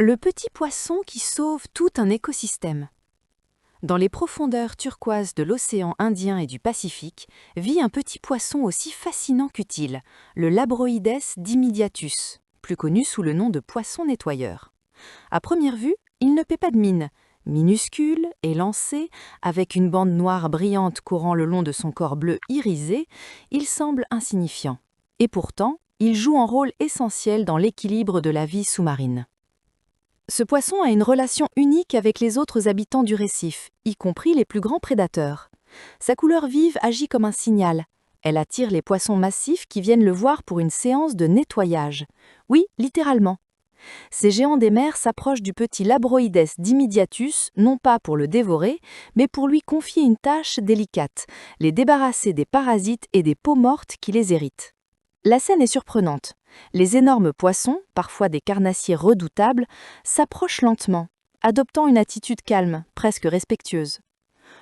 Le petit poisson qui sauve tout un écosystème. Dans les profondeurs turquoises de l'océan Indien et du Pacifique, vit un petit poisson aussi fascinant qu'utile, le Labroides dimidiatus, plus connu sous le nom de poisson nettoyeur. À première vue, il ne paie pas de mine. Minuscule, élancé, avec une bande noire brillante courant le long de son corps bleu irisé, il semble insignifiant. Et pourtant, il joue un rôle essentiel dans l'équilibre de la vie sous-marine. Ce poisson a une relation unique avec les autres habitants du récif, y compris les plus grands prédateurs. Sa couleur vive agit comme un signal. Elle attire les poissons massifs qui viennent le voir pour une séance de nettoyage. Oui, littéralement. Ces géants des mers s'approchent du petit Labroides dimidiatus, non pas pour le dévorer, mais pour lui confier une tâche délicate, les débarrasser des parasites et des peaux mortes qui les irritent. La scène est surprenante. Les énormes poissons, parfois des carnassiers redoutables, s'approchent lentement, adoptant une attitude calme, presque respectueuse.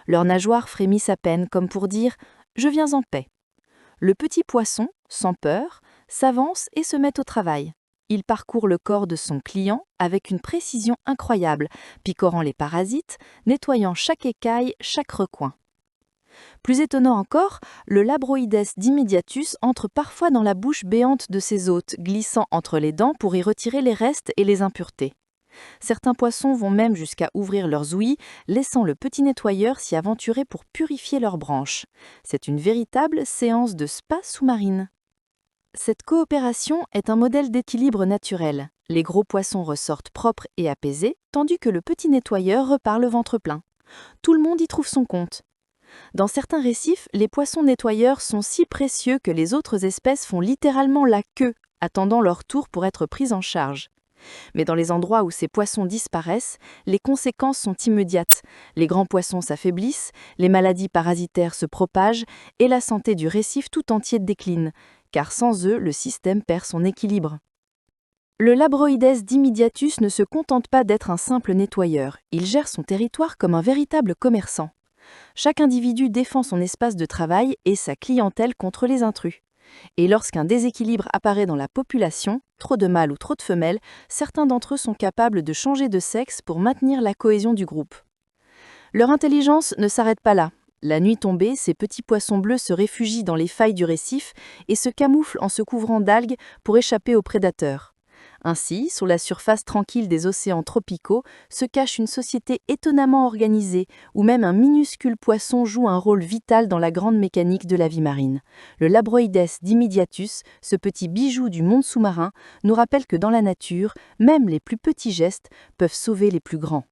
Leurs nageoires frémissent à peine comme pour dire « Je viens en paix ». Le petit poisson, sans peur, s'avance et se met au travail. Il parcourt le corps de son client avec une précision incroyable, picorant les parasites, nettoyant chaque écaille, chaque recoin. Plus étonnant encore, le Labroides dimidiatus entre parfois dans la bouche béante de ses hôtes, glissant entre les dents pour y retirer les restes et les impuretés. Certains poissons vont même jusqu'à ouvrir leurs ouïes, laissant le petit nettoyeur s'y aventurer pour purifier leurs branches. C'est une véritable séance de spa sous-marine. Cette coopération est un modèle d'équilibre naturel. Les gros poissons ressortent propres et apaisés, tandis que le petit nettoyeur repart le ventre plein. Tout le monde y trouve son compte. Dans certains récifs, les poissons nettoyeurs sont si précieux que les autres espèces font littéralement la queue, attendant leur tour pour être prises en charge. Mais dans les endroits où ces poissons disparaissent, les conséquences sont immédiates. Les grands poissons s'affaiblissent, les maladies parasitaires se propagent et la santé du récif tout entier décline, car sans eux, le système perd son équilibre. Le Labroides dimidiatus ne se contente pas d'être un simple nettoyeur, il gère son territoire comme un véritable commerçant. Chaque individu défend son espace de travail et sa clientèle contre les intrus. Et lorsqu'un déséquilibre apparaît dans la population, trop de mâles ou trop de femelles, certains d'entre eux sont capables de changer de sexe pour maintenir la cohésion du groupe. Leur intelligence ne s'arrête pas là. La nuit tombée, ces petits poissons bleus se réfugient dans les failles du récif et se camouflent en se couvrant d'algues pour échapper aux prédateurs. Ainsi, sous la surface tranquille des océans tropicaux, se cache une société étonnamment organisée, où même un minuscule poisson joue un rôle vital dans la grande mécanique de la vie marine. Le Labroides dimidiatus, ce petit bijou du monde sous-marin, nous rappelle que dans la nature, même les plus petits gestes peuvent sauver les plus grands.